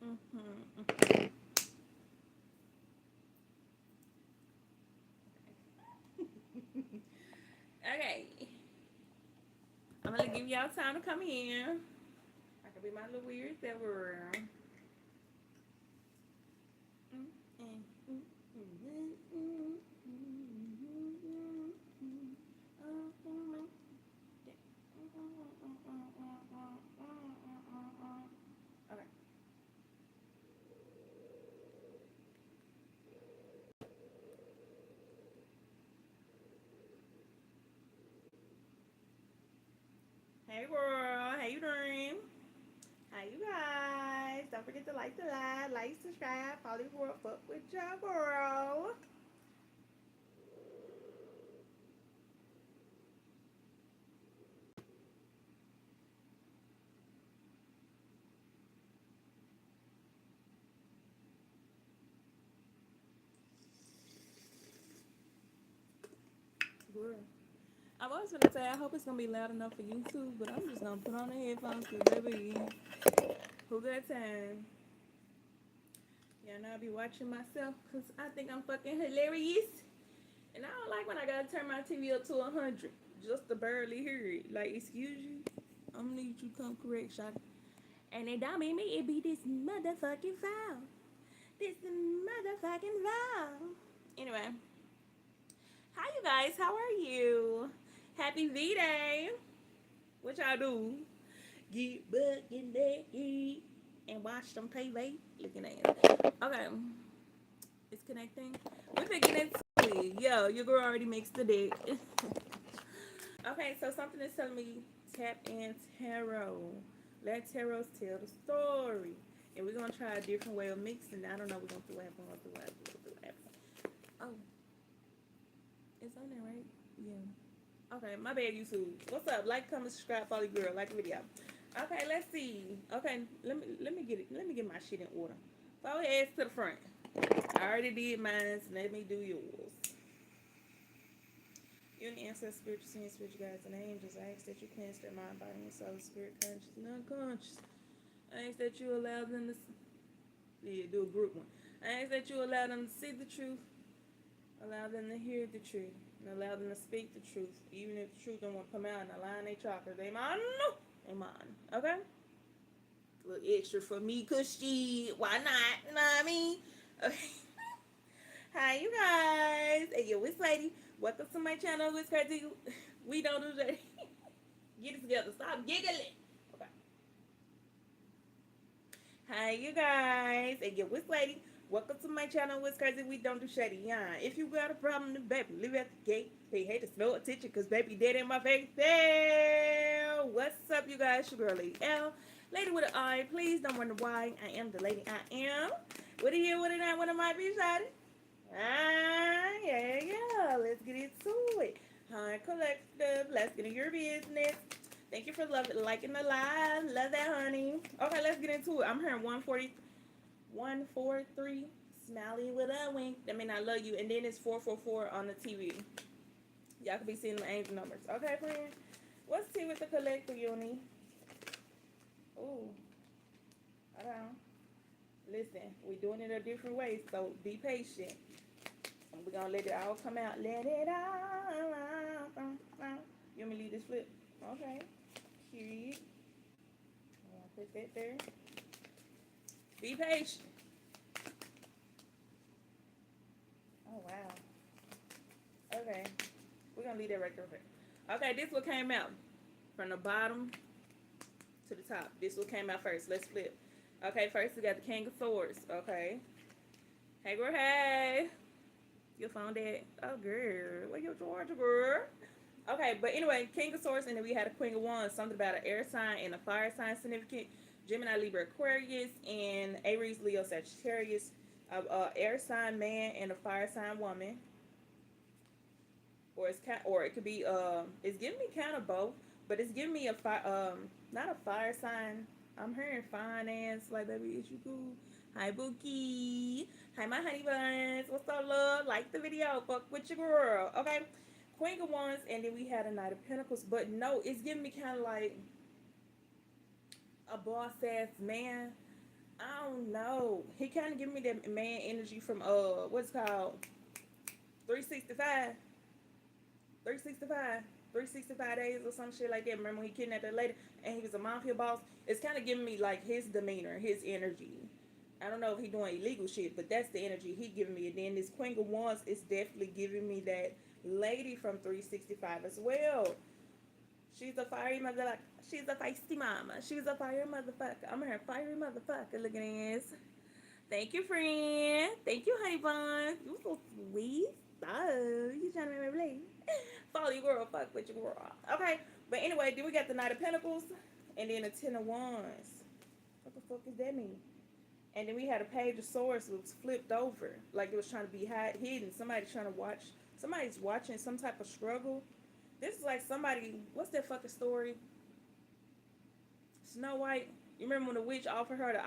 Okay. I'm gonna give y'all time to come in. I can be my little weird self around. Okay. Hey girl, how you doing? How you guys? Don't forget to like the live, like, subscribe, follow the world, fuck with your girl. Girl. I was gonna say I hope it's gonna be loud enough for YouTube, but I'm just gonna put on the headphones because baby, who got time? Yeah, and I'll be watching myself because I think I'm fucking hilarious. And I don't like when I gotta turn my TV up to 100 just to barely hear it. Like, excuse you, I'm gonna need you to come correct, shot. And it don't mean me, it be this motherfucking foul. This motherfucking foul. Anyway, hi you guys, how are you? Happy V-Day. What y'all do? Get back in there, eat, and watch them TV. Looking at it. Okay, it's connecting. We're picking it. Yo, your girl already mixed the dick. Okay, so something is telling me tap in tarot. Let tarots tell the story. And we're gonna try a different way of mixing. I don't know. We're gonna do what happens. Oh, it's on there, right? Yeah. Okay, my bad, YouTube. What's up? Like, comment, subscribe, follow your girl, like the video. Okay, let's see. Okay, let me get it. Let me get my shit in order. Forward heads to the front. I already did mine, so let me do yours. You and ancestors, spiritual sins, spiritual guides, and angels. I ask that you cleanse their mind, body, and soul, spirit, conscious, and unconscious. I ask that you allow them to, yeah, do a group one. I ask that you allow them to see the truth, allow them to hear the truth, and allow them to speak the truth, even if the truth don't want to come out and align their chakras. They mine, no, they mine. Okay. A little extra for me, cause she, why not? You know what I mean? Okay. Hi, you guys. Hey, yo, it's Lady. Welcome to my channel. It's crazy. We don't do that. Get it together. Stop giggling. Okay. Hi, you guys. Hey, yo, it's Lady. Welcome to my channel. What's crazy? We don't do shady yarn. If you got a problem, then baby, leave it at the gate. They hate to smell attention because baby dead in my face. Hell, what's up, you guys? Your girl, LadiEl. Lady with an I. Please don't wonder why. I am the lady I am. What are you? What are not? What am I? Be shady? Yeah. Let's get into it. Hi, collective. Let's get in your business. Thank you for liking the live. Love that, honey. Okay, let's get into it. I'm hearing 143. Smiley with a wink. That mean I love you. And then it's 444 on the TV. Y'all can be seeing the angel numbers. Okay, friend. What's T with the collective, uni? Ooh. Hold on. Listen, we're doing it a different way, so be patient. We're gonna let it all come out. Let it all out. You want me to leave this flip? Okay. Period. I'm gonna put that there. Be patient. Oh wow. Okay. We're gonna leave that right there. Okay, this one came out from the bottom to the top. This one came out first. Let's flip. Okay, first we got the King of Swords. Okay. Hey girl, hey. Your phone dead. Oh girl, where your charger, girl? Okay, but anyway, King of Swords, and then we had a Queen of Wands. Something about an air sign and a fire sign significant. Gemini, Libra, Aquarius, and Aries, Leo, Sagittarius. Air sign man and a fire sign woman. Or it could be it's giving me kind of both, but it's giving me a fire not a fire sign. I'm hearing finance, like baby, is you cool? Hi Bookie. Hi my honey buns. What's up, love? Like the video. Fuck with your girl. Okay. Queen of Wands, and then we had a Knight of Pentacles. But no, it's giving me kind of like a boss ass man. I don't know. He kind of give me that man energy from what's called 365, 365, 365 days or some shit like that. Remember when he kidnapped that lady and he was a mafia boss? It's kind of giving me like his demeanor, his energy. I don't know if he doing illegal shit, but that's the energy he giving me. And then this Queen of Wands is definitely giving me that lady from 365 as well. She's a fiery mother, like she's a feisty mama. She's a fiery motherfucker. I'm her fiery motherfucker. Look at this. Thank you, friend. Thank you, honey bun. You so sweet. Oh, you trying to make me believe? Follow your girl, fuck with your girl. Okay, but anyway, then we got the Knight of Pentacles, and then the Ten of Wands. What the fuck does that mean? And then we had a Page of Swords that was flipped over, like it was trying to be hidden. Somebody's trying to watch. Somebody's watching some type of struggle. This is like somebody. What's that fucking story? Snow White. You remember when the witch offered her the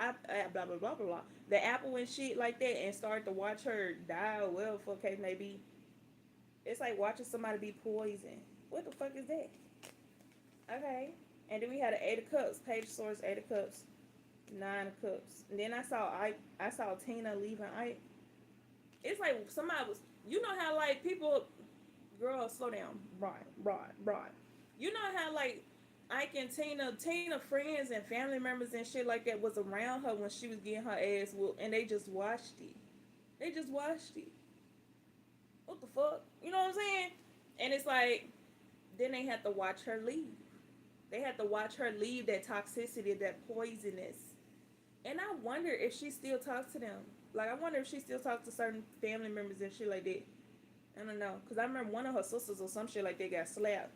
blah blah blah blah blah the apple and shit like that, and started to watch her die? Well, for case maybe it's like watching somebody be poisoned. What the fuck is that? Okay. And then we had an Eight of Cups, Page of Swords, Eight of Cups, Nine of Cups. And then I saw Tina leaving Ike. It's like somebody was, you know how like people, girl, slow down, broad. You know how like Ike and Tina friends and family members and shit like that was around her when she was getting her ass whooped, and they just watched it. They just watched it. What the fuck? You know what I'm saying? And it's like, then they had to watch her leave. They had to watch her leave that toxicity, that poisonous. And I wonder if she still talks to them. Like, I wonder if she still talks to certain family members and shit like that. I don't know. Because I remember one of her sisters or some shit like that got slapped.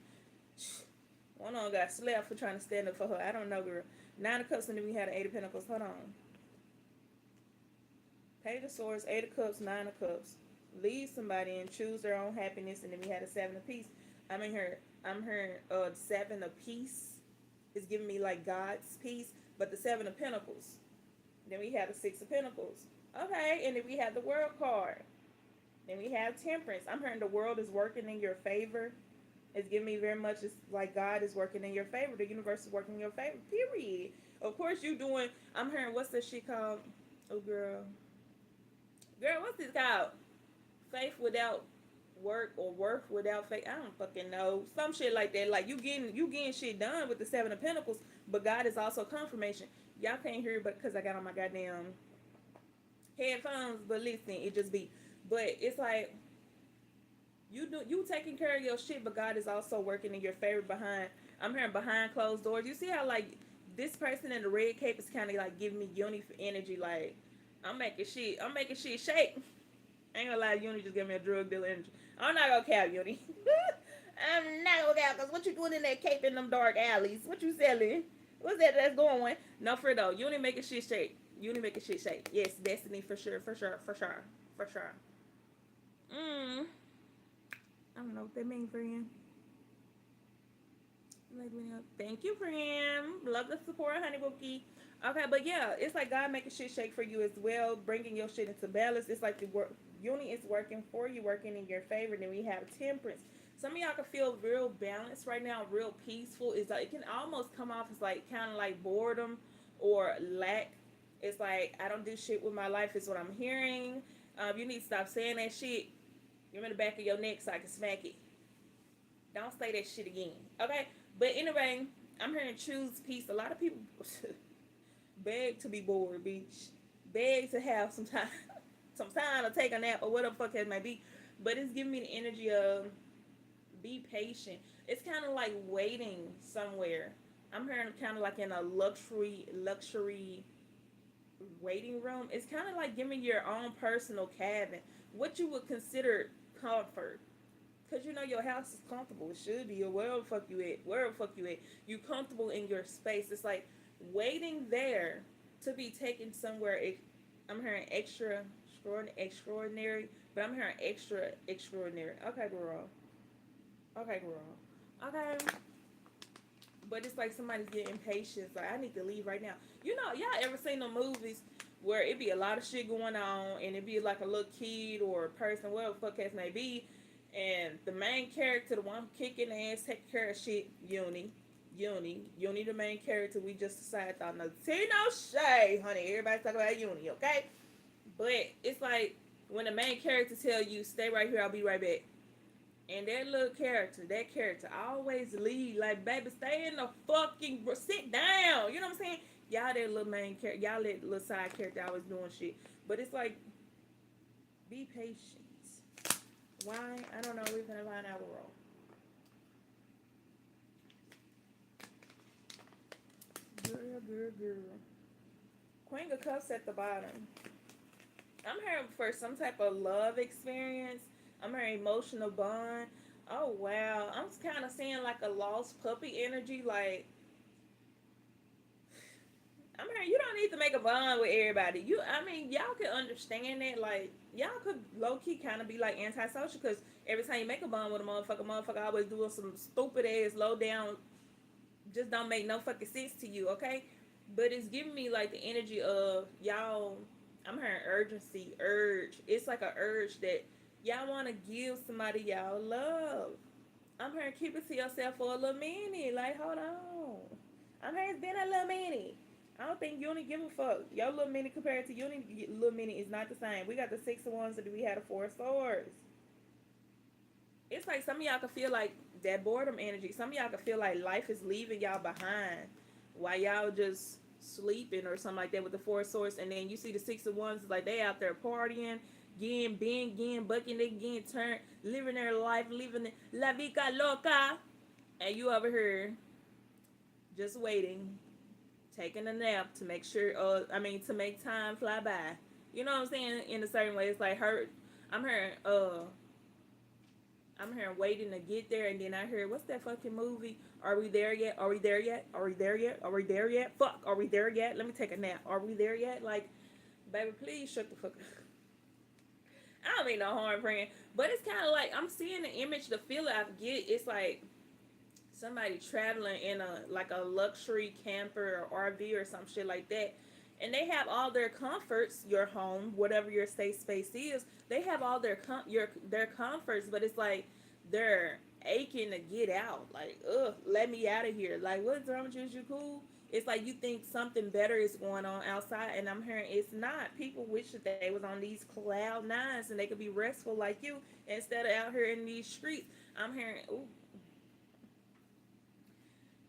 One of them got slapped for trying to stand up for her. I don't know, girl. Nine of Cups, and then we had an Eight of Pentacles. Hold on. Page of Swords, Eight of Cups, Nine of Cups. Leave somebody and choose their own happiness. And then we had a Seven of Peace. I'm here, Seven of Peace is giving me like God's peace. But the Seven of Pentacles. Then we have the Six of Pentacles. Okay, and then we have the World card. Then we have Temperance. I'm hearing the world is working in your favor. It's giving me very much, it's like God is working in your favor. The universe is working in your favor, period. Of course, you doing, I'm hearing, what's this shit called? Oh, girl. Girl, what's this called? Faith without work or worth without faith. I don't fucking know. Some shit like that. Like, you getting shit done with the Seven of Pentacles, but God is also confirmation. Y'all can't hear it because I got on my goddamn headphones, but listen, it just be. But it's like, you taking care of your shit, but God is also working in your favor behind. I'm hearing behind closed doors. You see how like this person in the red cape is kind of like giving me uni energy. Like I'm making shit shake. I ain't gonna lie, Uni just gave me a drug dealer energy. I'm not gonna cap, Uni. I'm not gonna cap, because what you doing in that cape in them dark alleys? What you selling? What's that that's going? No, for though. Uni making shit shake. Uni making shit shake. Yes, destiny for sure, for sure, for sure, for sure. I don't know what that means, friend. Thank you, friend. Love the support, honey bookie. Okay, but yeah, it's like God making shit shake for you as well, bringing your shit into balance. It's like the work uni is working for you, working in your favor. Then we have Temperance. Some of y'all can feel real balanced right now, real peaceful. It's like it can almost come off as like kind of like boredom or lack. It's like I don't do shit with my life. Is what I'm hearing. You need to stop saying that shit. Give me the back of your neck so I can smack it. Don't say that shit again. Okay? But anyway, I'm hearing choose peace. A lot of people beg to be bored, bitch. Beg to have some time, some time to take a nap or whatever the fuck it may be. But it's giving me the energy of be patient. It's kind of like waiting somewhere. I'm hearing kind of like in a luxury waiting room. It's kind of like giving your own personal cabin. What you would consider comfort. Because you know your house is comfortable. It should be. Or wherever the fuck you at. Wherever the fuck you at. You comfortable in your space. It's like waiting there to be taken somewhere. I'm hearing extraordinary. But I'm hearing extraordinary. Okay, girl. Okay, girl. Okay. But it's like somebody's getting impatient. Like, I need to leave right now. You know, y'all ever seen the movies where it be a lot of shit going on and it be like a little kid or a person, whatever the fuck it may be, and the main character, the one kicking ass, taking care of shit, Uni, Uni the main character. We just decided on the Tino Shay, honey. Everybody's talking about Uni, okay? But it's like when the main character tell you, stay right here, I'll be right back. And that character always lead like, baby, stay in the fucking, sit down. You know what I'm saying? Y'all that little main character, y'all that little side character always doing shit. But it's like, be patient. Why? I don't know. We're gonna find out we're wrong. Girl. Queen of Cups at the bottom. I'm here for some type of love experience. I'm here emotional bond. Oh wow. I'm kind of seeing like a lost puppy energy. Like, I'm here. You don't need to make a bond with everybody. I mean, y'all can understand that. Like, y'all could low key kind of be like antisocial because every time you make a bond with a motherfucker always doing some stupid ass low down, just don't make no fucking sense to you. Okay, but it's giving me like the energy of y'all. I'm hearing urgency, urge. It's like a urge that y'all want to give somebody y'all love. I'm hearing keep it to yourself for a little minute. Like, hold on. I'm hearing it's been a little minute. I don't think Uni give a fuck. Your little minute compared to Uni little minute is not the same. We got the 6 of Wands and we had a 4 of Swords. It's like some of y'all can feel like that boredom energy. Some of y'all can feel like life is leaving y'all behind while y'all just sleeping or something like that with the 4 of Swords. And then you see the 6 of Wands, like they out there partying, getting bucking, they getting turned, living their life, living la vida loca. And you over here just waiting, taking a nap to make sure, to make time fly by. You know what I'm saying? In a certain way, it's like her. I'm hearing, I'm hearing waiting to get there, and then I hear, what's that fucking movie? Are we there yet? Are we there yet? Are we there yet? Are we there yet? Fuck, are we there yet? Let me take a nap. Are we there yet? Like, baby, please shut the fuck up. I don't mean no harm, friend, but it's kind of like I'm seeing the image, the feeling I get. It's like somebody traveling in a luxury camper or RV or some shit like that, and they have all their comforts, your home, whatever your safe space is. They have all their comforts, but it's like they're aching to get out. Like, ugh, let me out of here. Like, what's wrong with you? Is you cool? It's like you think something better is going on outside, and I'm hearing it's not. People wish that they was on these cloud 9s and they could be restful like you instead of out here in these streets. I'm hearing, ooh.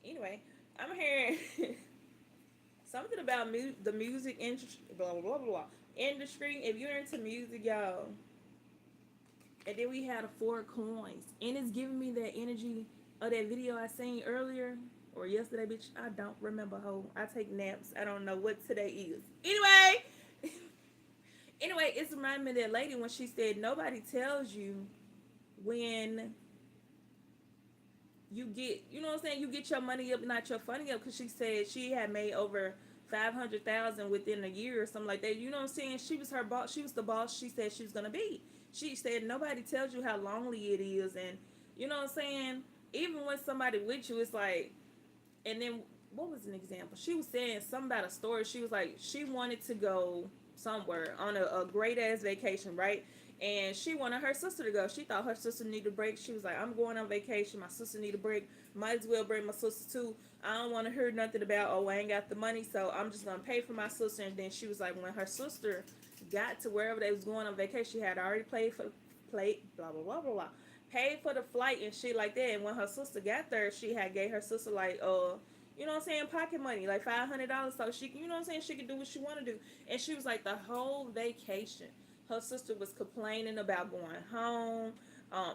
Anyway, I'm hearing something about the music industry, blah blah blah blah industry. If you're into music, y'all, and then we had a 4 of Coins, and it's giving me that energy of that video I seen earlier or yesterday, bitch. I don't remember. How I take naps. I don't know what today is. Anyway, it's reminding me of that lady when she said nobody tells you when you get, you know what I'm saying, you get your money up, not your funny up, because she said she had made over 500,000 within a year or something like that. You know what I'm saying? She was her boss. She was the boss she said she was gonna be. She said nobody tells you how lonely it is, and you know what I'm saying. Even when somebody with you, it's like, and then what was an example? She was saying something about a story. She was like she wanted to go somewhere on a great ass vacation, right? And she wanted her sister to go. She thought her sister needed a break. She was like, I'm going on vacation. My sister need a break. Might as well bring my sister too. I don't want to hear nothing about, oh, I ain't got the money, so I'm just going to pay for my sister. And then she was like, when her sister got to wherever they was going on vacation, she had already blah, blah, blah, blah, blah. Paid for the flight and shit like that. And when her sister got there, she had gave her sister like, you know what I'm saying, pocket money, like $500, so she can, you know what I'm saying, she could do what she want to do. And she was like, the whole vacation, her sister was complaining about going home,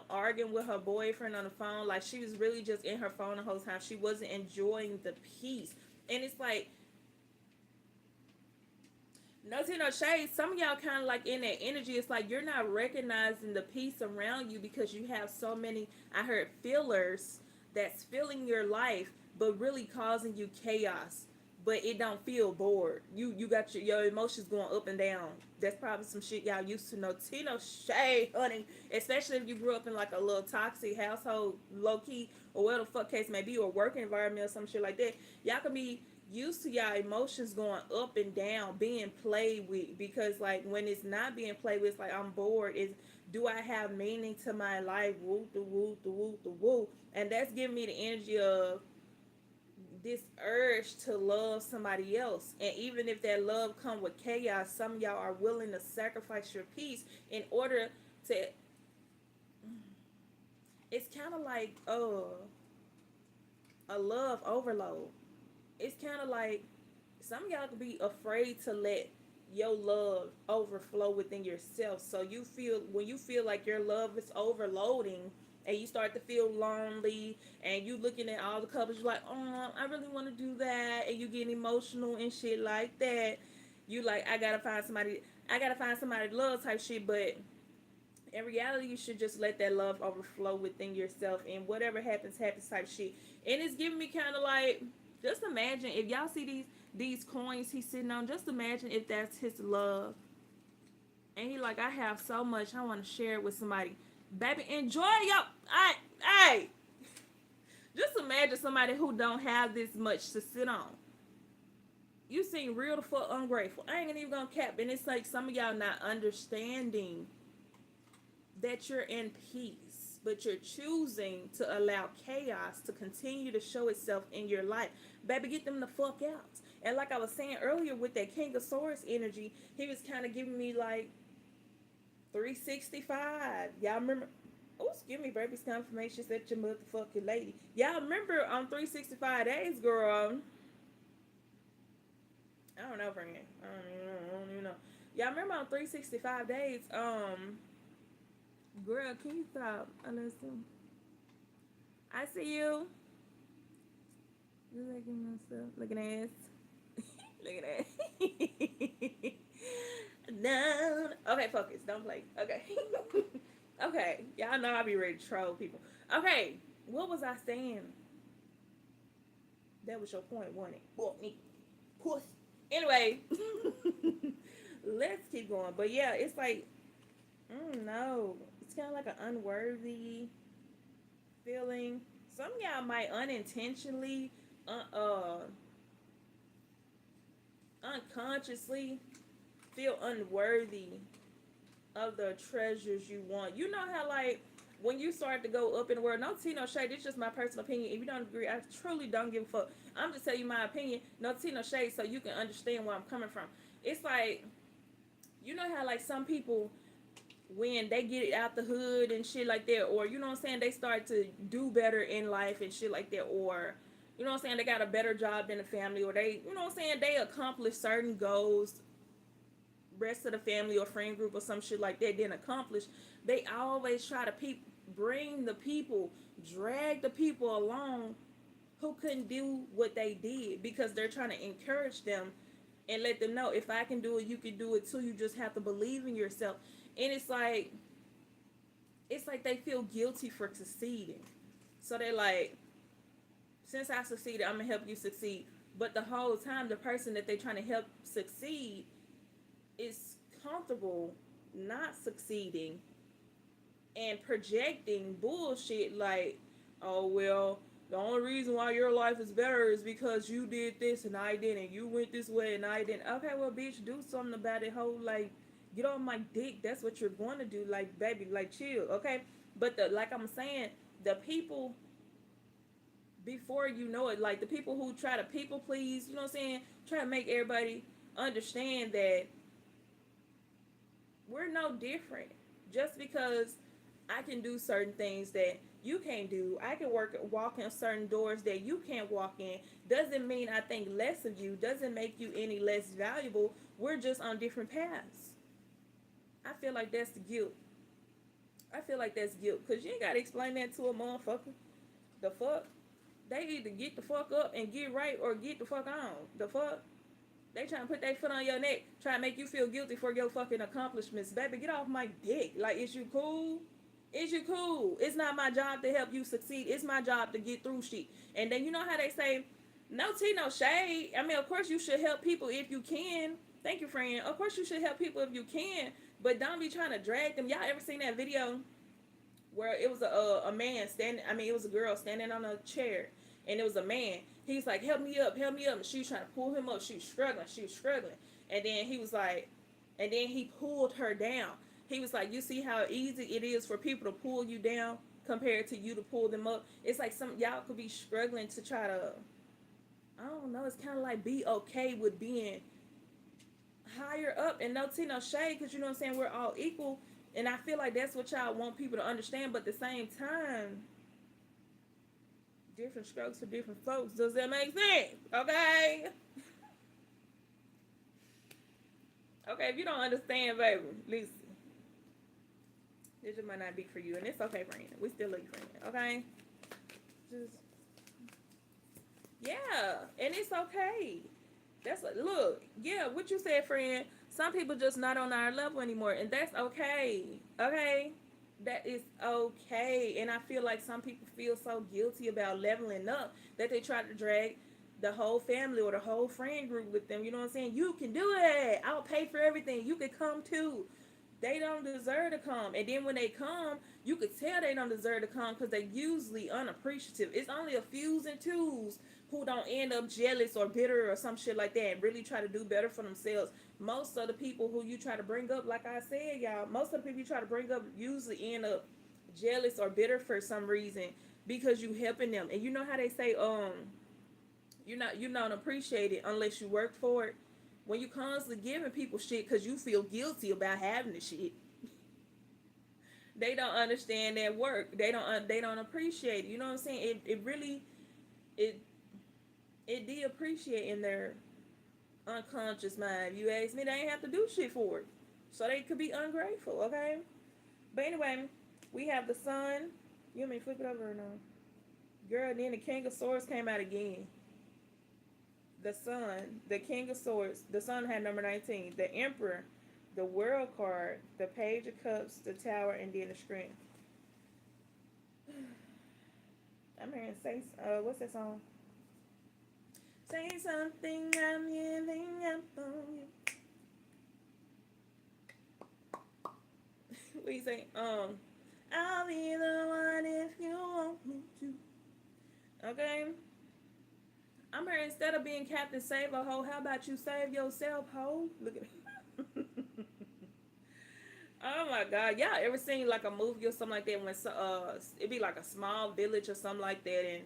arguing with her boyfriend on the phone. Like, she was really just in her phone the whole time. She wasn't enjoying the peace. And it's like, no tea, no shade. Some of y'all kind of like in that energy. It's like you're not recognizing the peace around you because you have so many, I heard, fillers that's filling your life, but really causing you chaos. But it don't feel bored. You got your emotions going up and down. That's probably some shit y'all used to know. Tea, no shade, honey. Especially if you grew up in like a little toxic household, low key, or whatever the fuck case may be, or work environment or some shit like that. Y'all can be used to y'all emotions going up and down, being played with, because like when it's not being played with, it's like I'm bored. Is do I have meaning to my life? Woo the woo the woo the woo, and that's giving me the energy of this urge to love somebody else. And even if that love come with chaos, some of y'all are willing to sacrifice your peace in order to, it's kind of like a love overload. It's kind of like some of y'all could be afraid to let your love overflow within yourself. So you feel, when you feel like your love is overloading and you start to feel lonely and you looking at all the couples, you're like, oh, I really want to do that, and you getting emotional and shit like that. You like, I gotta find somebody to love type shit. But in reality, you should just let that love overflow within yourself, and whatever happens happens type shit. And it's giving me kind of like, just imagine if y'all see these coins he's sitting on, just imagine if that's his love, and he like, I have so much, I want to share it with somebody. Baby, enjoy your, hey, just imagine somebody who don't have this much to sit on. You seem real the fuck ungrateful. I ain't even gonna cap. And it's like some of y'all not understanding that you're in peace, but you're choosing to allow chaos to continue to show itself in your life. Baby, get them the fuck out. And like I was saying earlier with that King of Swords energy, he was kind of giving me like 365. Y'all remember? Oh, excuse me, baby's confirmation said your motherfucking lady. Y'all remember on 365 days, girl? I don't know, friend. I don't even know. Y'all remember on 365 days, girl, can you stop? Listen. I see you. Just looking myself. Looking ass. Looking ass. No. Okay, focus. Don't play. Okay. Okay. Y'all know I be ready to troll people. Okay. What was I saying? That was your point, wasn't it? Well, me. Puss. Anyway. Let's keep going. but yeah, it's like, no, it's kind of like an unworthy feeling. Some of y'all might unintentionally, unconsciously feel unworthy of the treasures you want. You know how, like, when you start to go up in the world, no tea, no shade. It's just my personal opinion. If you don't agree, I truly don't give a fuck. I'm just telling you my opinion. No tea, no shade, so you can understand where I'm coming from. It's like, you know how, like, some people, when they get it out the hood and shit like that, or, you know what I'm saying, they start to do better in life and shit like that, or, you know what I'm saying, they got a better job than the family, or they, you know what I'm saying, they accomplish certain goals rest of the family or friend group or some shit like that didn't accomplish. They always try to bring the people, drag the people along who couldn't do what they did, because they're trying to encourage them and let them know, if I can do it, you can do it too. You just have to believe in yourself. And it's like they feel guilty for succeeding. So they're like, since I succeeded, I'm gonna help you succeed. But the whole time, the person that they're trying to help succeed is comfortable not succeeding and projecting bullshit like, oh, well, the only reason why your life is better is because you did this and I didn't. You went this way and I didn't. Okay, well, bitch, do something about it, ho. Like, get on my dick. That's what you're going to do. Like, baby, like, chill, okay? But like I'm saying, the people, before you know it, like the people who try to people please, you know what I'm saying? Try to make everybody understand that we're no different. Just because I can do certain things that you can't do, I can walk in certain doors that you can't walk in, doesn't mean I think less of you, doesn't make you any less valuable. We're just on different paths. I feel like that's the guilt. I feel like that's guilt, because you ain't got to explain that to a motherfucker. The fuck? They either get the fuck up and get right, or get the fuck on. The fuck? They trying to put their foot on your neck, trying to make you feel guilty for your fucking accomplishments. Baby, get off my dick. Like, is you cool? Is you cool? It's not my job to help you succeed. It's my job to get through shit. And then, you know how they say, no tea, no shade. I mean, of course you should help people if you can. Thank you, friend. Of course you should help people if you can. But don't be trying to drag them. Y'all ever seen that video where it was a man standing, I mean, it was a girl standing on a chair, and it was a man. He's like, help me up, help me up. And she was trying to pull him up. She was struggling. And then he was like, and then he pulled her down. He was like, you see how easy it is for people to pull you down compared to you to pull them up? It's like some y'all could be struggling to try to I don't know. It's kind of like be okay with being higher up, and no tea, no shade, because you know what I'm saying. We're all equal, and I feel like that's what y'all want people to understand. But at the same time, different strokes for different folks. Does that make sense? Okay. Okay. If you don't understand, baby, listen. This just might not be for you, and it's okay, friend. We still love you, friend. Okay. Just yeah, and it's okay. That's like, look, yeah, what you said, friend. Some people just not on our level anymore, and that's okay. Okay, that is okay. And I feel like some people feel so guilty about leveling up that they try to drag the whole family or the whole friend group with them. You know what I'm saying? You can do it. I'll pay for everything. You can come too. They don't deserve to come. And then when they come, you could tell they don't deserve to come because they're usually unappreciative. It's only a fews and twos who don't end up jealous or bitter or some shit like that and really try to do better for themselves. Most of the people who you try to bring up, like I said, y'all, most of the people you try to bring up usually end up jealous or bitter for some reason because you helping them. And you know how they say, you're not appreciated unless you work for it. When you constantly giving people shit because you feel guilty about having the shit, they don't understand that work. They don't appreciate it. You know what I'm saying? It really it it de appreciate in their unconscious mind. You ask me, they ain't have to do shit for it, so they could be ungrateful. Okay, but anyway, we have the sun. You want me to flip it over or no? Girl, then the King of Swords came out again. The Sun, the King of Swords, the Sun had number 19. The Emperor, the World card, the Page of Cups, the Tower, and then the Strength. I'm hearing say, what's that song? Say something, I'm giving up on you. What do you say? I'll be the one if you want me to. Okay? I'm here instead of being Captain Save a Hoe, how about you save yourself, hoe? Look at me. Oh my god, y'all ever seen like a movie or something like that when it'd be like a small village or something like that, and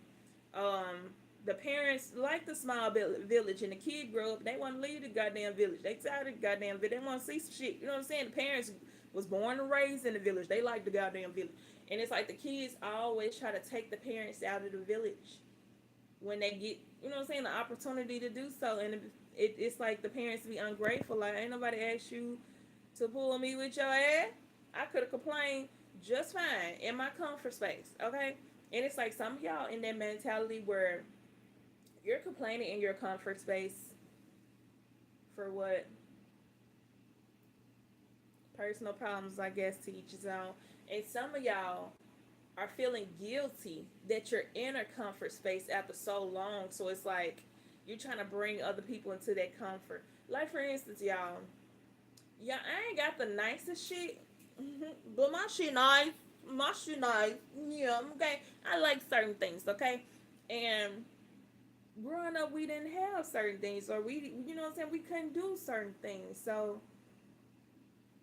the parents like the small village, and the kid grow up, they want to leave the goddamn village. They tired of the goddamn village. They want to see some shit. You know what I'm saying? The parents was born and raised in the village. They like the goddamn village, and it's like the kids always try to take the parents out of the village when they get, you know what I'm saying, the opportunity to do so. And it's like the parents be ungrateful. Like, ain't nobody asked you to pull me with your ass. I could have complained just fine in my comfort space, okay? And it's like some of y'all in that mentality where you're complaining in your comfort space for what? Personal problems, I guess, to each his own. And some of y'all are feeling guilty that you're in a comfort space after so long. So it's like you're trying to bring other people into that comfort. Like, for instance, y'all, yeah, I ain't got the nicest shit, but my shit nice. My shit nice. Yeah, okay. I like certain things, okay? And growing up, we didn't have certain things, or we, you know what I'm saying, we couldn't do certain things. So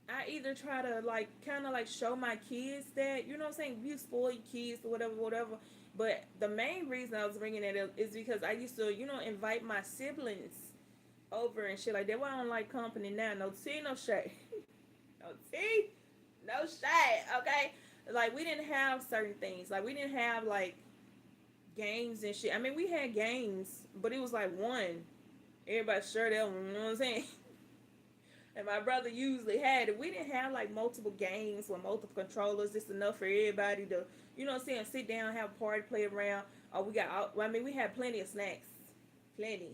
I either try to like kind of like show my kids that, you know what I'm saying, you spoil your kids or whatever, whatever. But the main reason I was bringing it up is because I used to, you know, invite my siblings over and shit like that. Why I don't like company now. No tea, no shade. No tea, no shade. Okay, like we didn't have certain things. Like we didn't have like games and shit. I mean, we had games, but it was like one. Everybody share that one. You know what I'm saying? And my brother usually had it. We didn't have like multiple games with multiple controllers. It's enough for everybody to, you know what I'm saying, sit down, have a party, play around. Or we got, I mean, we had plenty of snacks. Plenty.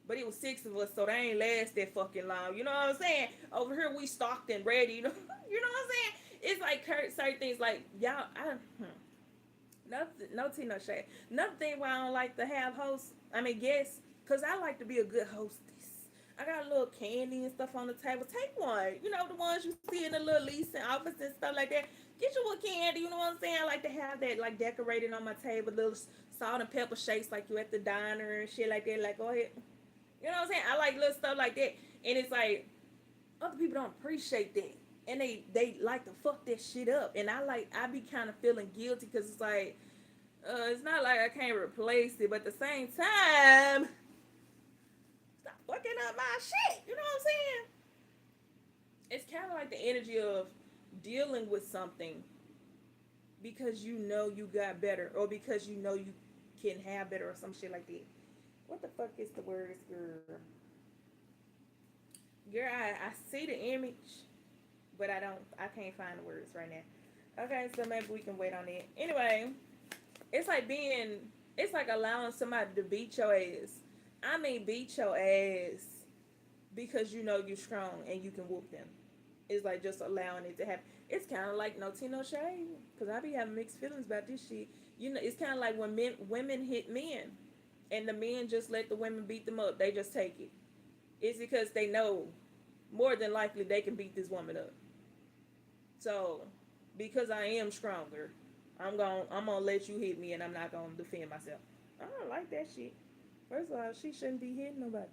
But it was 6 of us, so they ain't last that fucking long. You know what I'm saying? Over here, we stocked and ready. You know, you know what I'm saying? It's like certain things like, y'all, nothing, no tea, no shade. Another thing why I don't like to have hosts, I mean, guests, because I like to be a good hostess. I got a little candy and stuff on the table. Take one. You know, the ones you see in the little leasing office and stuff like that. Get you a candy. You know what I'm saying? I like to have that, like, decorated on my table. Little salt and pepper shakes like you at the diner and shit like that. Like, go ahead. You know what I'm saying? I like little stuff like that. And it's like, other people don't appreciate that. And they like to fuck that shit up. And I be kind of feeling guilty because it's like, it's not like I can't replace it. But at the same time, fucking up my shit. You know what I'm saying? It's kind of like the energy of dealing with something because you know you got better, or because you know you can have better, or some shit like that. What the fuck is the words, girl? Girl, I see the image, but I can't find the words right now. Okay, so maybe we can wait on it. Anyway, it's like it's like allowing somebody to beat your ass. I mean, beat your ass because you know you're strong and you can whoop them. It's like just allowing it to happen. It's kind of like no tea, no shade. Because I be having mixed feelings about this shit. You know, it's kind of like when women hit men and the men just let the women beat them up. They just take it. It's because they know more than likely they can beat this woman up. So, because I am stronger, I'm gonna let you hit me, and I'm not gonna defend myself. I don't like that shit. First of all, she shouldn't be hitting nobody.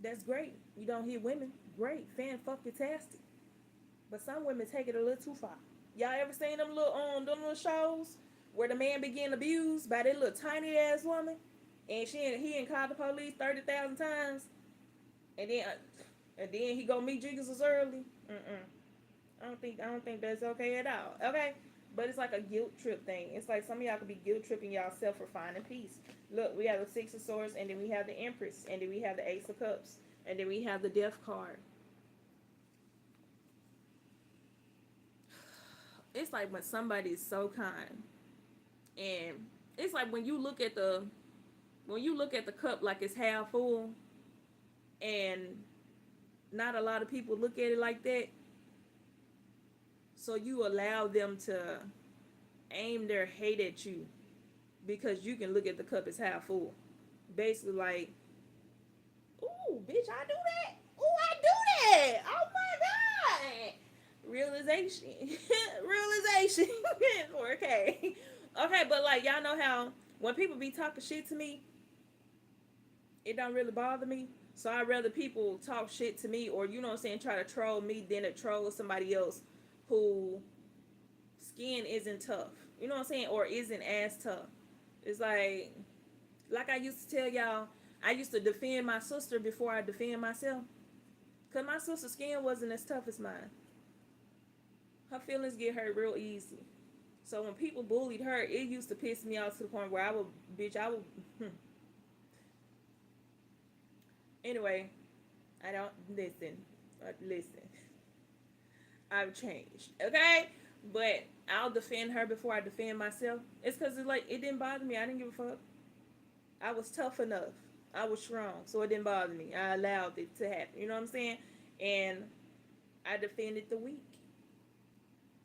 That's great. You don't hit women. Great. Fan fucking tastic. But some women take it a little too far. Y'all ever seen them little shows where the man being abused by that little tiny ass woman, and he ain't called the police 30,000 times, and then he go meet Jesus early. I don't think that's okay at all. Okay, but it's like a guilt trip thing. It's like some of y'all could be guilt tripping y'allself for finding peace. Look, we have the Six of Swords, and then we have the Empress, and then we have the Ace of Cups, and then we have the Death card. It's like when somebody is so kind, and it's like when you look at the cup like it's half full, and not a lot of people look at it like that. So you allow them to aim their hate at you because you can look at the cup as half full. Basically, like, ooh, bitch, I do that. Ooh, I do that. Oh my god. Realization. Realization. Okay. Okay, but like y'all know how when people be talking shit to me, it don't really bother me. So I'd rather people talk shit to me, or you know what I'm saying, try to troll me than to troll somebody else who skin isn't tough. You know what I'm saying? Or isn't as tough. It's like I used to tell y'all, I used to defend my sister before I defend myself. Cause my sister's skin wasn't as tough as mine. Her feelings get hurt real easy. So when people bullied her, it used to piss me off to the point where I would. Anyway, I don't listen. Listen, I've changed, okay? But I'll defend her before I defend myself. It's because it didn't bother me. I didn't give a fuck. I was tough enough. I was strong, so it didn't bother me. I allowed it to happen. You know what I'm saying? And I defended the weak.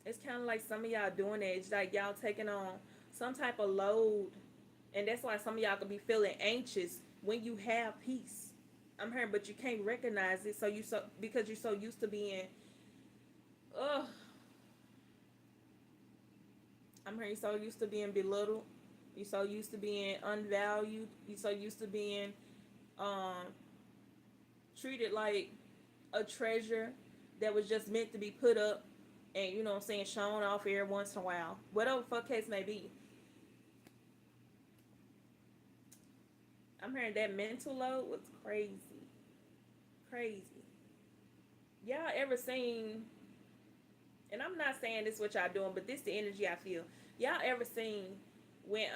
It's kind of like some of y'all doing that. It's like y'all taking on some type of load, and that's why some of y'all could be feeling anxious when you have peace. I'm hearing, but you can't recognize it. Because you're so used to being, ugh. I'm hearing you're so used to being belittled. You're so used to being unvalued. You're so used to being um, treated like a treasure that was just meant to be put up and, you know what I'm saying, shown off every once in a while. Whatever the fuck case may be. I'm hearing that mental load was crazy. Crazy. Y'all ever seen, and I'm not saying this what y'all doing, but this the energy I feel. Y'all ever seen when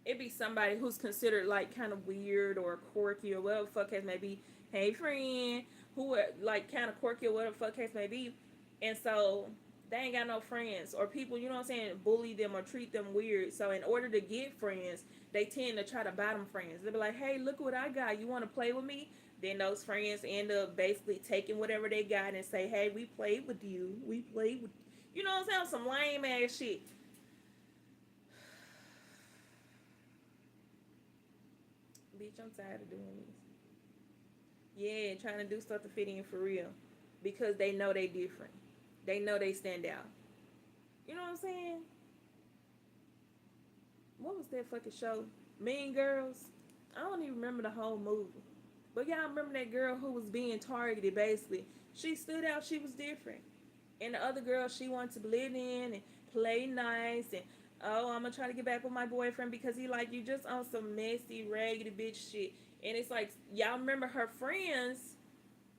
it be somebody who's considered like kind of weird or quirky or whatever the fuck case may be. Hey friend, who are like kind of quirky or whatever the fuck case may be, and so they ain't got no friends, or people, you know what I'm saying, bully them or treat them weird. So in order to get friends, they tend to try to buy them friends. They be like, hey, look what I got. You want to play with me? Then those friends end up basically taking whatever they got and say, hey, we played with you. We played with you. Know what I'm saying? Some lame ass shit. Bitch, I'm tired of doing this. Yeah, trying to do stuff to fit in for real. Because they know they different. They know they stand out. You know what I'm saying? What was that fucking show? Mean Girls? I don't even remember the whole movie. But y'all remember that girl who was being targeted basically. She stood out, she was different. And the other girl, she wanted to blend in and play nice and oh, I'm gonna try to get back with my boyfriend because he like you just on some messy, raggedy bitch shit. And it's like, y'all remember her friends,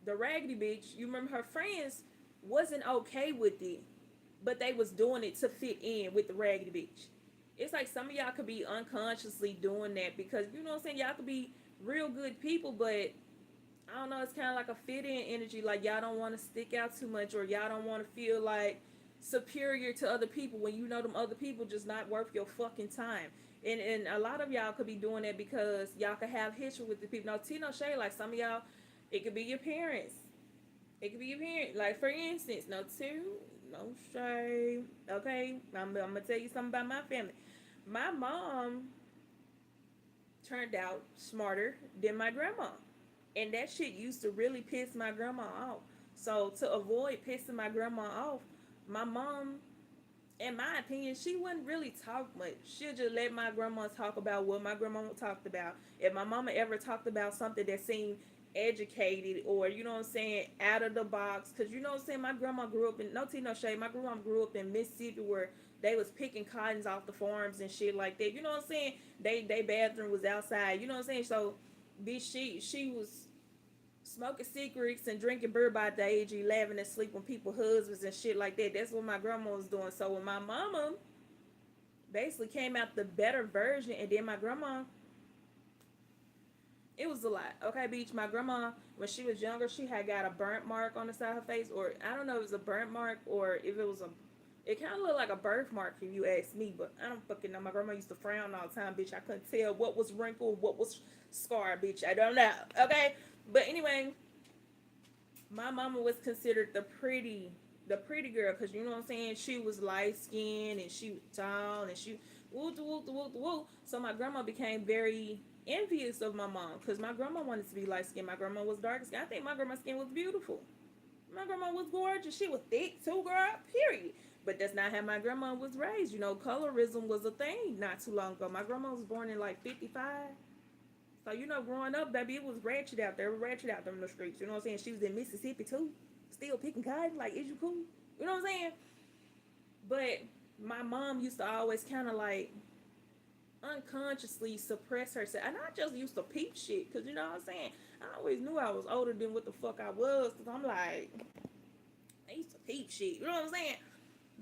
the raggedy bitch, you remember her friends wasn't okay with it, but they was doing it to fit in with the raggedy bitch. It's like some of y'all could be unconsciously doing that because, you know what I'm saying, y'all could be real good people, but I don't know, it's kind of like a fit in energy. Like y'all don't want to stick out too much, or y'all don't want to feel like superior to other people when you know them other people just not worth your fucking time. And a lot of y'all could be doing that because y'all could have history with the people. No tea, no shade. Like some of y'all, it could be your parents. It could be your parents. Like for instance, no tea, no shade. Okay, I'm gonna tell you something about my family. My mom turned out smarter than my grandma. And that shit used to really piss my grandma off. So to avoid pissing my grandma off, my mom, in my opinion, she wouldn't really talk much. She'll just let my grandma talk about what my grandma talked about. If my mama ever talked about something that seemed educated or, you know what I'm saying, out of the box, because you know what I'm saying, my grandma grew up in, no tea, no shade, my grandma grew up in Mississippi where they was picking cottons off the farms and shit like that. You know what I'm saying? They bathroom was outside. You know what I'm saying? So, bitch, she was smoking cigarettes and drinking beer by the age of 11 and sleeping with people's husbands and shit like that. That's what my grandma was doing. So when my mama basically came out the better version, and then my grandma, it was a lot. Okay, beach. My grandma, when she was younger, she had got a burnt mark on the side of her face, or I don't know if it was a burnt mark or if it was a. It kind of looked like a birthmark if you ask me, but I don't fucking know. My grandma used to frown all the time, bitch. I couldn't tell what was wrinkled, what was scarred, bitch. I don't know. Okay, but anyway, my mama was considered the pretty girl, because you know what I'm saying, she was light skinned and she was tall and she woo woo woo woo. So my grandma became very envious of my mom because my grandma wanted to be light skinned. My grandma was dark skinned. I think my grandma's skin was beautiful. My grandma was gorgeous. She was thick too, girl, period. But that's not how my grandma was raised. You know, colorism was a thing not too long ago. My grandma was born in like 55. So, you know, growing up, baby, it was ratchet out there. It was ratchet out there in the streets. You know what I'm saying? She was in Mississippi, too. Still picking cotton. Like, is you cool? You know what I'm saying? But my mom used to always kind of like unconsciously suppress herself. And I just used to peep shit. Because, you know what I'm saying? I always knew I was older than what the fuck I was. Because I'm like, I used to peep shit. You know what I'm saying?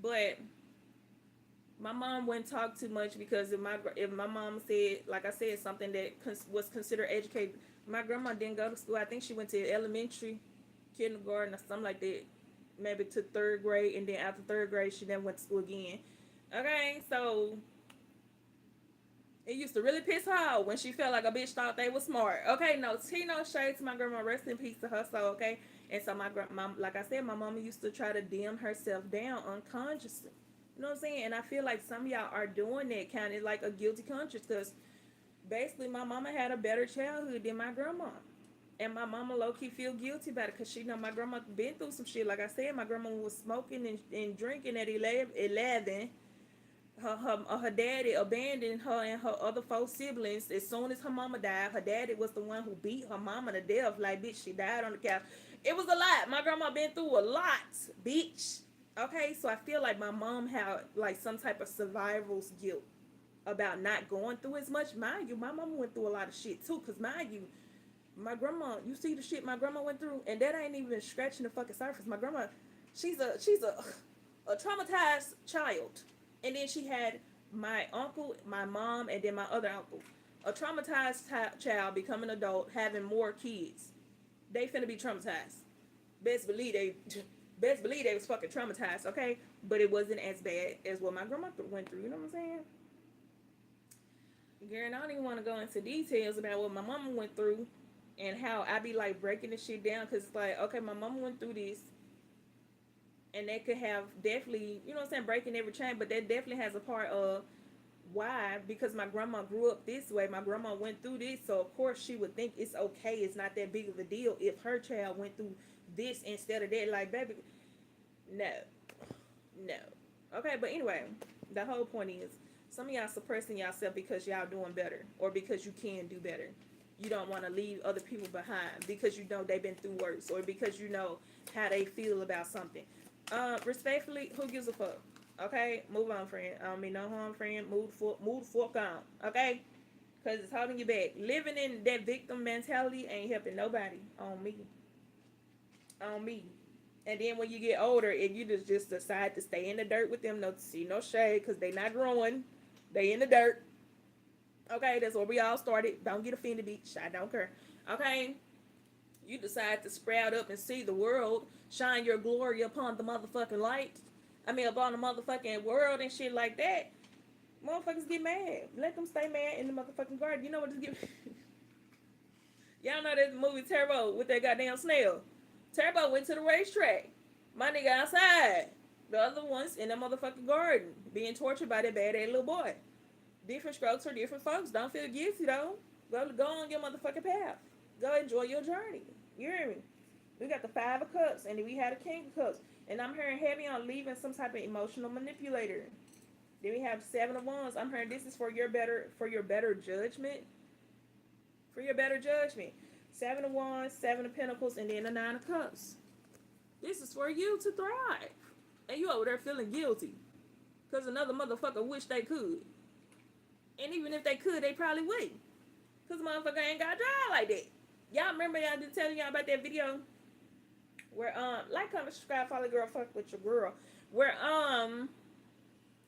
But my mom wouldn't talk too much because if my mom said, like I said, something that was considered educated, my grandma didn't go to school. I think she went to elementary, kindergarten, or something like that, maybe to third grade, and then after third grade, she then went to school again. Okay, so it used to really piss her off when she felt like a bitch thought they was smart. Okay, no tea, no shade to my grandma. Rest in peace to her soul. Okay, and so my grandma, like I said, my mama used to try to dim herself down unconsciously. You know what I'm saying? And I feel like some of y'all are doing that kind of like a guilty conscience because basically my mama had a better childhood than my grandma. And my mama low-key feel guilty about it because she know my grandma been through some shit. Like I said, my grandma was smoking and drinking at 11. Her daddy abandoned her and her other four siblings as soon as her mama died. Her daddy was the one who beat her mama to death. Like, bitch, she died on the couch. It was a lot. My grandma been through a lot, bitch. Okay, so I feel like my mom had like some type of survival's guilt about not going through as much. Mind you, my mama went through a lot of shit too. Cause mind you, my grandma, you see the shit my grandma went through, and that ain't even scratching the fucking surface. My grandma, she's a traumatized child, and then she had my uncle, my mom, and then my other uncle. A traumatized child becoming an adult, having more kids. They finna be traumatized. Best believe they was fucking traumatized, okay? But it wasn't as bad as what my grandma went through, you know what I'm saying? Girl, I don't even want to go into details about what my mama went through and how I be like breaking the shit down because it's like, okay, my mama went through this and that could have definitely, you know what I'm saying, breaking every chain, but that definitely has a part of why, because my grandma grew up this way. My grandma went through this, so of course she would think it's okay. It's not that big of a deal if her child went through this instead of that. Like, baby, no, no. Okay, but anyway, the whole point is some of y'all suppressing yourself because y'all doing better or because you can do better. You don't want to leave other people behind because you know they've been through worse or because you know how they feel about something. Respectfully, who gives a fuck? Okay, move on, friend. I don't mean no harm, friend. Move the fuck on. Okay, because it's holding you back. Living in that victim mentality ain't helping nobody. On me. And then when you get older and you just decide to stay in the dirt with them, no see no shade, because they not growing. They in the dirt. Okay, that's where we all started. Don't get offended, bitch. I don't care. Okay, you decide to sprout up and see the world, shine your glory upon the motherfucking light. I mean, upon the motherfucking world and shit like that. Motherfuckers get mad. Let them stay mad in the motherfucking garden. You know what? Just get. Y'all know that movie Turbo with that goddamn snail. Turbo went to the racetrack. My nigga outside. The other ones in the motherfucking garden being tortured by that bad ass little boy. Different strokes for different folks. Don't feel guilty though. Go on your motherfucking path. Go enjoy your journey. You hear me? We got the Five of Cups, and then we had a King of Cups. And I'm hearing heavy on leaving some type of emotional manipulator. Then we have Seven of Wands. I'm hearing this is for your better judgment. For your better judgment. Seven of Wands, Seven of Pentacles, and then the Nine of Cups. This is for you to thrive. And you over there feeling guilty. Because another motherfucker wish they could. And even if they could, they probably wouldn't. Because the motherfucker ain't got dry like that. Y'all remember y'all been telling y'all about that video? Where, like, comment, subscribe, follow girl, fuck with your girl. Where,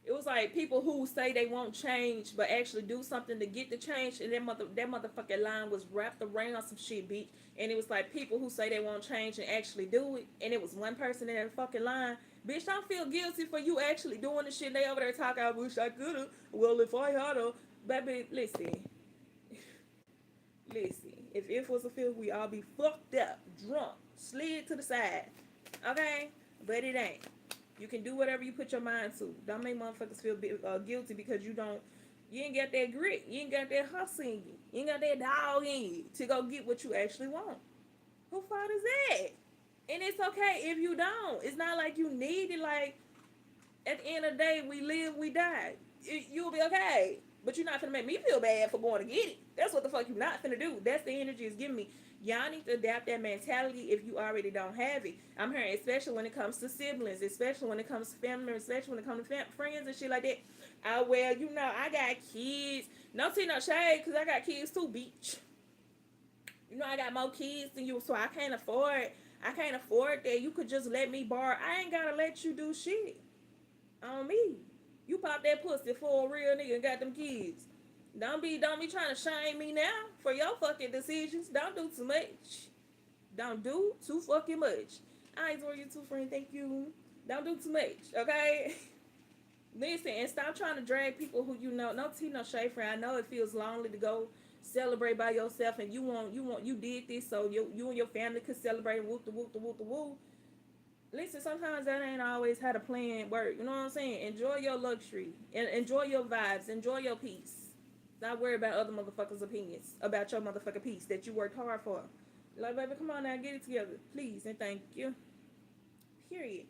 it was like people who say they won't change, but actually do something to get the change, and that motherfucking line was wrapped around some shit, bitch. And it was like people who say they won't change and actually do it, and it was one person in that fucking line. Bitch, don't feel guilty for you actually doing the shit. They over there talking, I wish I could've. Well, if I had've. Baby, listen. Listen. If it was a film, we all be fucked up, drunk, slid to the side. Okay? But it ain't. You can do whatever you put your mind to. Don't make motherfuckers feel guilty because you ain't got that grit. You ain't got that hustle in you. You ain't got that dog in you to go get what you actually want. Who fault is that? And it's okay if you don't. It's not like you need it. Like, at the end of the day, we live, we die. You'll be okay. But you're not finna make me feel bad for going to get it. That's what the fuck you're not finna do. That's the energy it's giving me. Y'all need to adapt that mentality if you already don't have it. I'm hearing, especially when it comes to siblings, especially when it comes to family, especially when it comes to friends and shit like that. Oh, well, you know, I got kids. No tea, no shade, because I got kids too, bitch. You know, I got more kids than you, so I can't afford that. You could just let me borrow. I ain't gotta let you do shit on me. You pop that pussy for a real nigga and got them kids. Don't be trying to shame me now for your fucking decisions. Don't do too much. Don't do too fucking much. I enjoy you too, friend. Thank you. Don't do too much, okay? Listen, and stop trying to drag people who you know. No tea, no shade, friend. I know it feels lonely to go celebrate by yourself, and you did this so you and your family could celebrate. Whoop the whoop the whoop the whoop. Listen, sometimes that ain't always how the plan work. You know what I'm saying? Enjoy your luxury. And enjoy your vibes. Enjoy your peace. Not worry about other motherfuckers' opinions about your motherfucking peace that you worked hard for. Like, baby, come on now, get it together. Please and thank you. Period.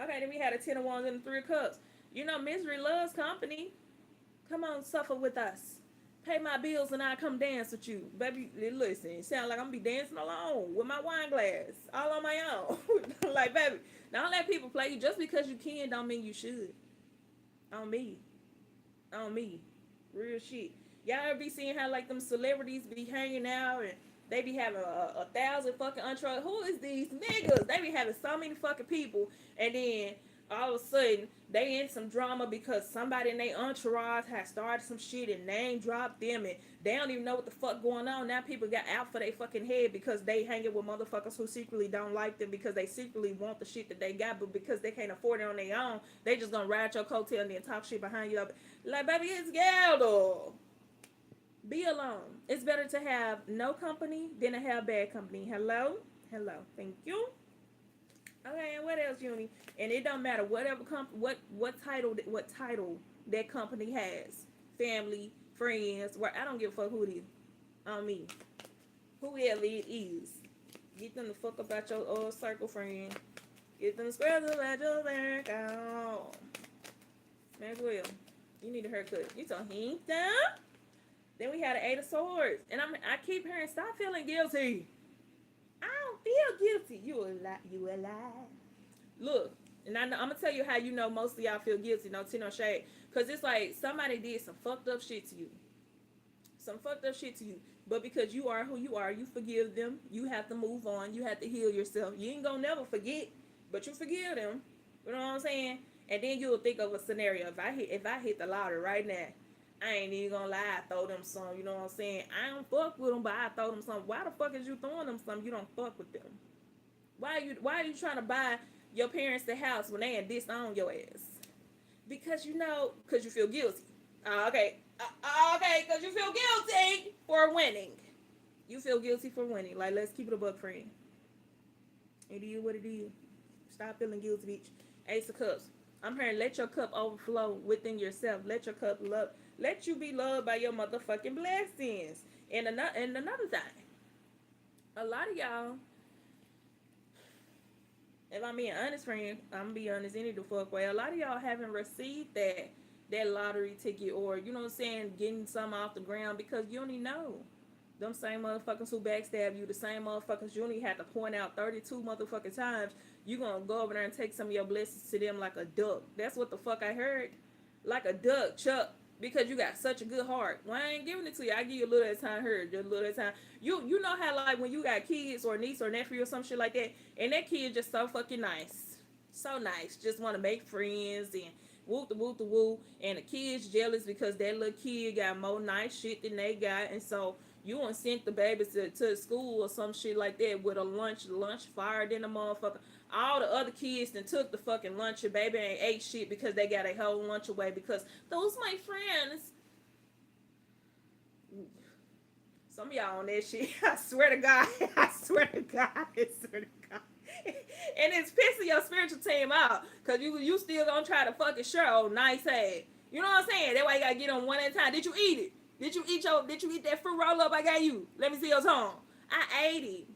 Okay, then we had a 10 of Wands and a 3 of Cups. You know, misery loves company. Come on, suffer with us. Pay my bills and I come dance with you. Baby, listen, it sound like I'm going to be dancing alone with my wine glass. All on my own. Like, baby, don't let people play you. Just because you can don't mean you should. On me. On me. Real shit. Y'all ever be seeing how, like, them celebrities be hanging out and they be having a thousand fucking entourage. Who is these niggas? They be having so many fucking people. And then all of a sudden, they in some drama because somebody in their entourage has started some shit and name dropped them. And they don't even know what the fuck going on. Now people got out for their fucking head because they hanging with motherfuckers who secretly don't like them because they secretly want the shit that they got. But because they can't afford it on their own, they just gonna ride your coattail and then talk shit behind you. Like, baby, it's ghetto. Be alone. It's better to have no company than to have bad company. Hello? Hello. Thank you. Okay, and what else, Uni? And it don't matter whatever what title that company has. Family, friends, where I don't give a fuck who it is. On me. Whoever it is. Get them the fuck about your old circle, friend. Get them squares about your circle. Maxwell, you need a haircut. You so hink down. Then we had an 8 of Swords. And I keep hearing, stop feeling guilty. I don't feel guilty. You a lie. Look, And I'm gonna tell you how you know most of y'all feel guilty. No tea, no shade. Cause it's like somebody did some fucked up shit to you. Some fucked up shit to you. But because you are who you are, you forgive them. You have to move on. You have to heal yourself. You ain't gonna never forget, but you forgive them. You know what I'm saying? And then you'll think of a scenario. If I hit the lottery right now, I ain't even gonna lie. I throw them some. You know what I'm saying? I don't fuck with them, but I throw them some. Why the fuck is you throwing them some? You don't fuck with them. Why are you trying to buy your parents the house when they ain't disown your ass? Because because you feel guilty. Okay. Okay, because you feel guilty for winning. You feel guilty for winning. Like, let's keep it a buck, friend. It is what it is. Stop feeling guilty, bitch. Ace of Cups. I'm hearing let your cup overflow within yourself. Let your cup love. Let you be loved by your motherfucking blessings. And another thing, a lot of y'all, if I'm being honest, friend, I'm gonna be honest any the fuck way. A lot of y'all haven't received that lottery ticket, or you know what I'm saying, getting some off the ground because you don't even know. Them same motherfuckers who backstab you, the same motherfuckers you only had to point out 32 motherfucking times, you gonna go over there and take some of your blessings to them like a duck. That's what the fuck I heard. Like a duck, Chuck. Because you got such a good heart. Well, I ain't giving it to you. I give you a little at a time, heard just a little at a time. You know how like when you got kids or niece or nephew or some shit like that, and that kid just so fucking nice. So nice. Just wanna make friends and whoop the whoop the woo. And the kid's jealous because that little kid got more nice shit than they got, and so you want to send the babies to school or some shit like that with a lunch fired in the motherfucker. All the other kids then took the fucking lunch. Your baby ain't ate shit because they got a whole lunch away because those my friends. Some of y'all on that shit. I swear to God. I swear to God. I swear to God. And it's pissing your spiritual team out because you still gonna try to fucking show nice ass. You know what I'm saying? That's why you gotta get on one at a time. Did you eat it? Did you eat that fruit roll up I got you? Let me see your tongue. I ate it.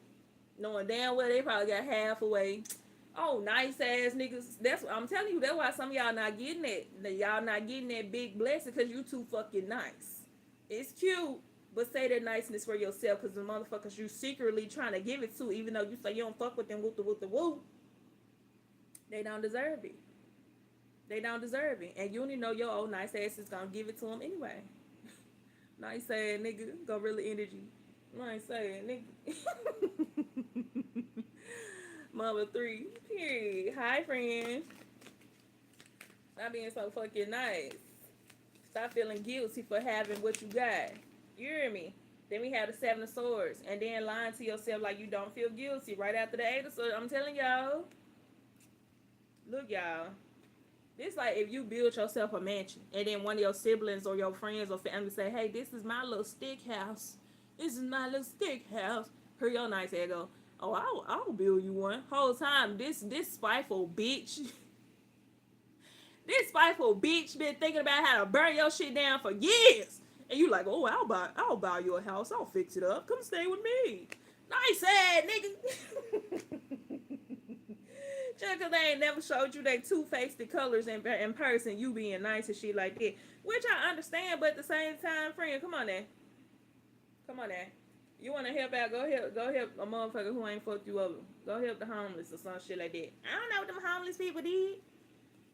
Knowing damn well they probably got half away. Oh, nice ass niggas. That's what I'm telling you. That's why some of y'all not getting it. Y'all not getting that big blessing because you too fucking nice. It's cute, but say that niceness for yourself because the motherfuckers you secretly trying to give it to, even though you say you don't fuck with them whoop the woo, they don't deserve it. They don't deserve it. And you only know your old nice ass is gonna give it to them anyway. Nice ass nigga, gorilla energy. Nice ass nigga. Mama 3. Period. Hi, friend. Stop being so fucking nice. Stop feeling guilty for having what you got. You hear me? Then we have the 7 of Swords. And then lying to yourself like you don't feel guilty. Right after the 8 of Swords. I'm telling y'all. Look, y'all. This like if you build yourself a mansion and then one of your siblings or your friends or family say, hey, this is my little stick house. This is my little stick house. Hear your nice ass go, oh, I'll build you one. Whole time, this spiteful bitch. This spiteful bitch been thinking about how to burn your shit down for years. And you like, oh, I'll buy you a house. I'll fix it up. Come stay with me. Nice ass nigga. Just because they ain't never showed you they two-faced colors in person, you being nice and shit like that. Which I understand, but at the same time, friend, come on now. Come on now. You want to help out, go help a motherfucker who ain't fucked you over. Go help the homeless or some shit like that. I don't know what them homeless people did.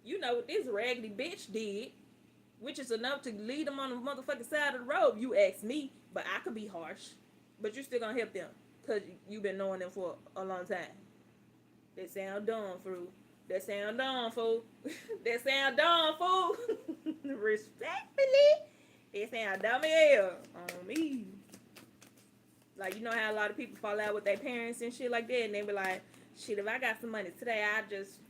You know what this raggedy bitch did, which is enough to lead them on the motherfucking side of the road. You ask me, but I could be harsh. But you still gonna help them because you've been knowing them for a long time. That sound dumb, fool. That sound dumb, fool. That sound dumb, fool. Respectfully, that sound dumb as hell on me. Like, you know how a lot of people fall out with their parents and shit like that, and they be like, shit, if I got some money today, I just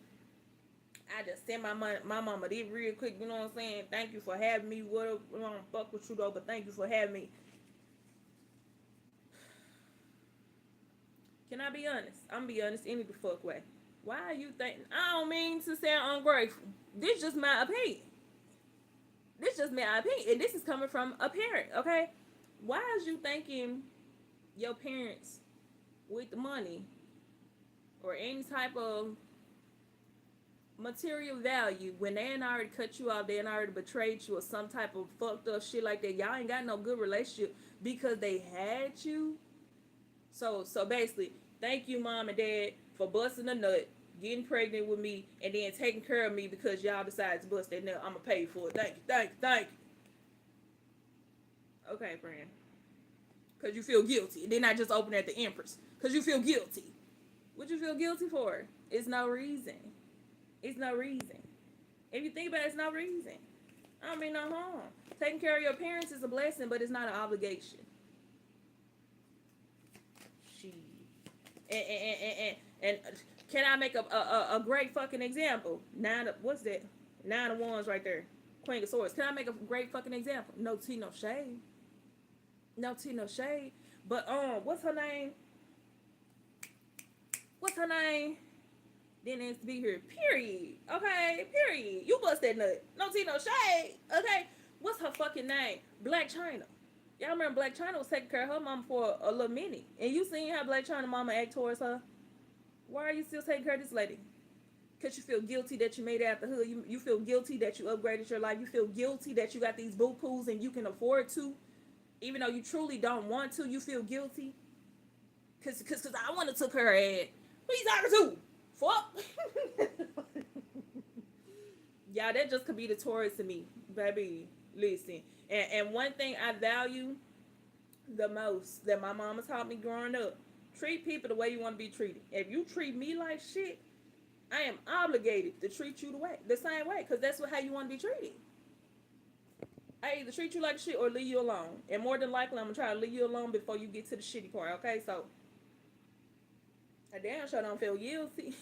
send my mama this real quick, you know what I'm saying? Thank you for having me. What I don't fuck with you though, but thank you for having me. Can I be honest? I'm be honest any the fuck way. Why are you thinking? I don't mean to sound ungrateful. This just my opinion. This just my opinion. And this is coming from a parent, okay? Why is you thinking your parents with the money or any type of material value when they ain't already cut you off, they ain't already betrayed you or some type of fucked up shit like that? Y'all ain't got no good relationship because they had you. So basically, thank you, mom and dad, for busting a nut, getting pregnant with me, and then taking care of me because y'all decided to bust that nut. I'm gonna pay for it. Thank you, thank you, thank you. Okay, friend. Because you feel guilty. And then I just open at the Empress. Because you feel guilty. What you feel guilty for? It's no reason. It's no reason. If you think about it, it's no reason. I don't mean no harm. Taking care of your parents is a blessing, but it's not an obligation. She. And can I make a great fucking example? What's that? 9 of Wands right there. Queen of Swords. Can I make a great fucking example? No tea, no shade. No tea, no shade. But what's her name? What's her name? Didn't have to be here. Period. Okay. Period. You bust that nut. No tea, no shade. Okay. What's her fucking name? Black China. Y'all remember Black China was taking care of her mama for a little minute. And you seen how Black China mama act towards her? Why are you still taking care of this lady? Because you feel guilty that you made it out the hood. You feel guilty that you upgraded your life. You feel guilty that you got these bukus and you can afford to. Even though you truly don't want to, you feel guilty. Because I want to took her ass. Who you talking to? Fuck. Y'all, that just could be the Taurus to me. Baby, listen. And one thing I value the most that my mama taught me growing up, treat people the way you want to be treated. If you treat me like shit, I am obligated to treat you the same way. Because that's how you want to be treated. I either treat you like shit or leave you alone. And more than likely, I'm going to try to leave you alone before you get to the shitty part, okay? So, I damn sure don't feel guilty.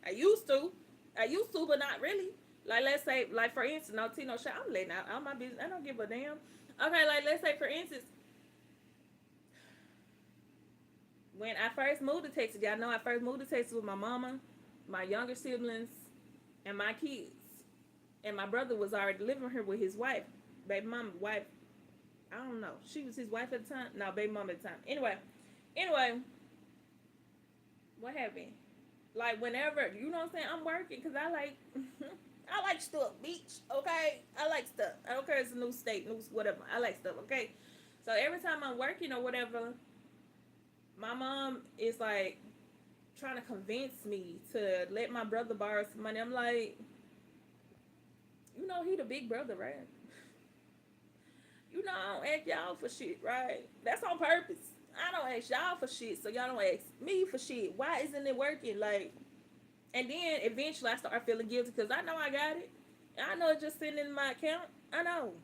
I used to, but not really. Like, let's say, like, for instance, no tea, no shit. I'm letting out all my business. I don't give a damn. Okay, like, let's say, for instance, when I first moved to Texas, y'all know I first moved to Texas with my mama, my younger siblings, and my kids. And my brother was already living here with his wife. Baby mama, wife, I don't know. She was his wife at the time. No, baby mama at the time. Anyway, what happened? Like, whenever, you know what I'm saying? I'm working because I like stuff, bitch, okay? I like stuff. I don't care if it's a new state, new whatever. I like stuff, okay? So every time I'm working or whatever, my mom is like trying to convince me to let my brother borrow some money. I'm like, you know he the big brother, right? You know I don't ask y'all for shit, right? That's on purpose. I don't ask y'all for shit, so y'all don't ask me for shit. Why isn't it working? Like, and then eventually I start feeling guilty because I know I got it. I know it's just sitting in my account. I know.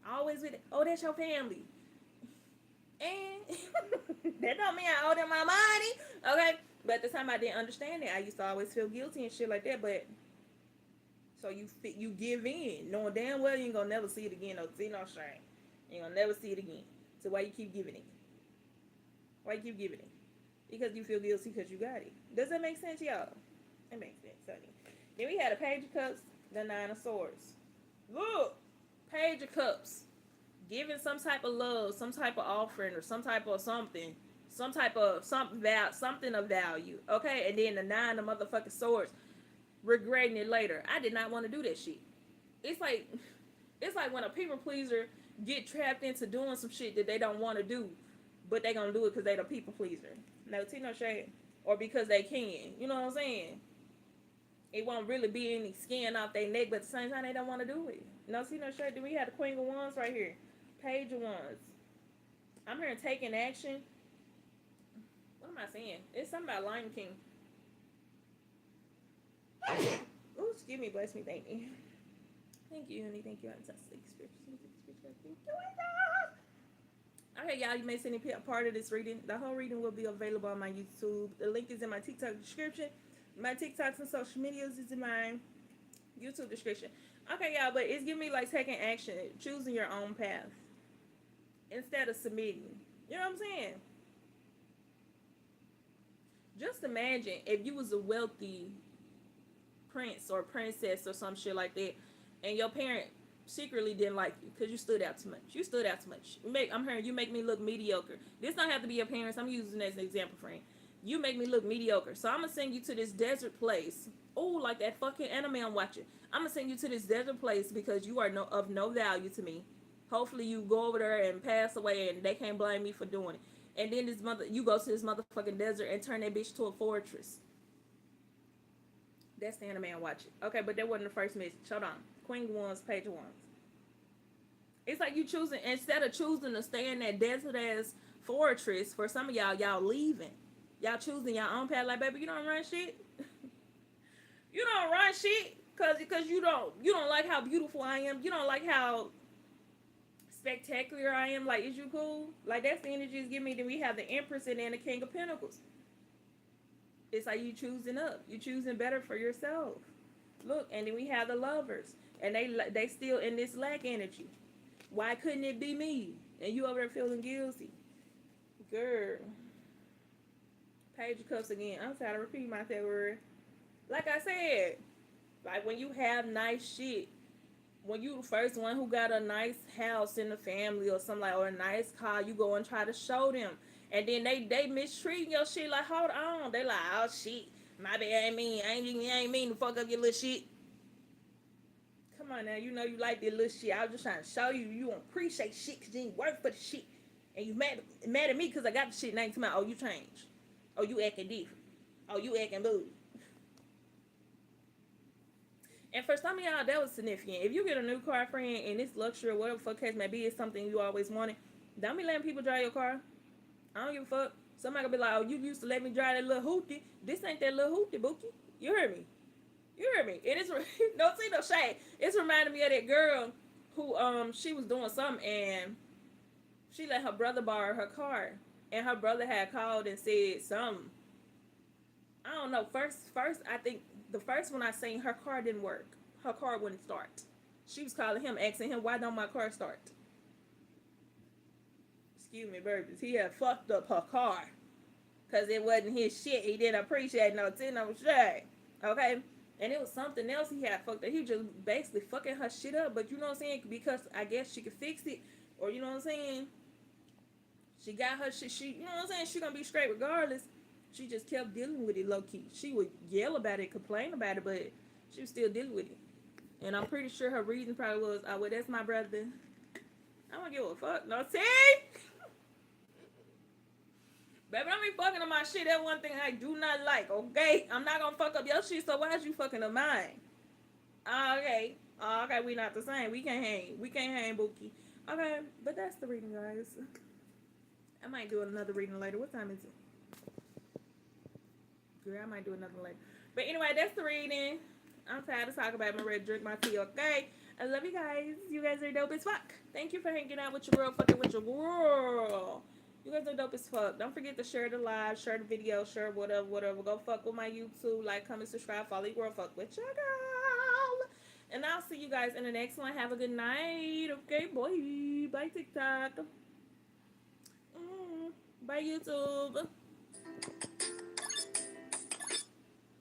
Always with it. Oh, that's your family. And that don't mean I owe them my money. Okay? But at the time I didn't understand it. I used to always feel guilty and shit like that. But so you give in, knowing damn well you ain't gonna never see it again. No, see no shame. You ain't gonna never see it again. So why you keep giving it? Why you keep giving it? Because you feel guilty because you got it. Does that make sense, y'all? It makes sense, honey. Then we had a Page of Cups, the 9 of Swords. Look, Page of Cups. Giving some type of love, some type of offering, or some type of something. Something of value. Okay? And then the 9 of motherfucking Swords. Regretting it later. I did not want to do that shit. It's like when a people pleaser get trapped into doing some shit that they don't want to do, but they gonna do it because they the people pleaser. No tea, no shade. Or because they can. You know what I'm saying? It won't really be any skin off their neck, but at the same time they don't want to do it. No tea, no shade. We had the Queen of Wands right here. Page of Wands. I'm here taking action. What am I saying? It's something about Lion King. Oh, excuse me, bless me, thank me. Thank you, honey. Thank you. Fantastic experience. Okay, y'all, you may see any part of this reading. The whole reading will be available on my YouTube. The link is in my TikTok description. My TikToks and social medias is in my YouTube description. Okay, y'all, but it's giving me like taking action, choosing your own path instead of submitting. You know what I'm saying? Just imagine if you was a wealthy prince or princess or some shit like that, and your parent secretly didn't like you because you stood out too much. I'm hearing you make me look mediocre. This don't have to be your parents. I'm using it as an example, friend. You make me look mediocre, so I'm gonna send you to this desert place. Oh, like that fucking anime I'm watching. I'm gonna send you to this desert place because you are of no value to me. Hopefully you go over there and pass away and they can't blame me for doing it. And then you go to this motherfucking desert and turn that bitch to a fortress. That's the anime I'm watching. Okay, but that wasn't the first message. Hold on. Queen ones, page ones. It's like you choosing, instead of choosing to stay in that desert ass fortress, for some of y'all leaving. Y'all choosing your own path. Like, baby, you don't run shit. You don't run shit because you don't like how beautiful I am. You don't like how spectacular I am. Like, is you cool? Like, that's the energy it's giving me. Then we have the Empress and then the King of Pentacles. It's like you choosing up. You choosing better for yourself. Look, and then we have the Lovers, and they still in this lack energy. Why couldn't it be me? And you over there feeling guilty, girl. Page of Cups again. I'm tired of repeating myself. Like I said, like when you have nice shit, when you the first one who got a nice house in the family or something like, or a nice car, you go and try to show them, and then they mistreating your shit. Like, hold on, they like, oh shit, my bad, I ain't mean to fuck up your little shit. Come on now, you know you like this little shit. I was just trying to show you you don't appreciate shit because you ain't work for the shit, and you mad at me because I got the shit. And ain't to my, oh, you changed, oh, you acting different, oh, you acting boo. And for some of y'all, that was significant. If you get a new car, friend, and it's luxury or whatever the fuck case may be, it's something you always wanted, don't be letting people drive your car. I don't give a fuck. Somebody gonna be like, oh, you used to let me drive that little hootie. This ain't that little hootie, Bookie. You heard me. You heard me. It is, don't see no shade. It's reminding me of that girl who, she was doing something, and she let her brother borrow her car. And her brother had called and said something. I don't know. First, I think the first one I seen, her car didn't work. Her car wouldn't start. She was calling him, asking him, why don't my car start? Excuse me, babies. He had fucked up her car. Because it wasn't his shit. He didn't appreciate no shit. Okay? And it was something else he had fucked up. He was just basically fucking her shit up. But you know what I'm saying? Because I guess she could fix it. Or you know what I'm saying? She got her shit. You know what I'm saying? She gonna be straight regardless. She just kept dealing with it low key. She would yell about it, complain about it, but she was still dealing with it. And I'm pretty sure her reason probably was, oh, well, that's my brother. I don't give a fuck. No, see? Baby, don't be fucking on my shit. That's one thing I do not like, okay? I'm not gonna fuck up your shit, so why is you fucking on mine? Okay. Okay, we not the same. We can't hang. We can't hang, Bookie. Okay, but that's the reading, guys. I might do another reading later. What time is it? Girl, I might do another later. But anyway, that's the reading. I'm tired of talking about it. I'm ready to drink my tea, okay? I love you guys. You guys are dope as fuck. Thank you for hanging out with your girl, fucking with your girl. You guys are dope as fuck. Don't forget to share the live, share the video, share whatever. Go fuck with my YouTube. Like, comment, subscribe, follow your girl. Fuck with your girl. And I'll see you guys in the next one. Have a good night. Okay, boy. Bye, TikTok. Bye, YouTube.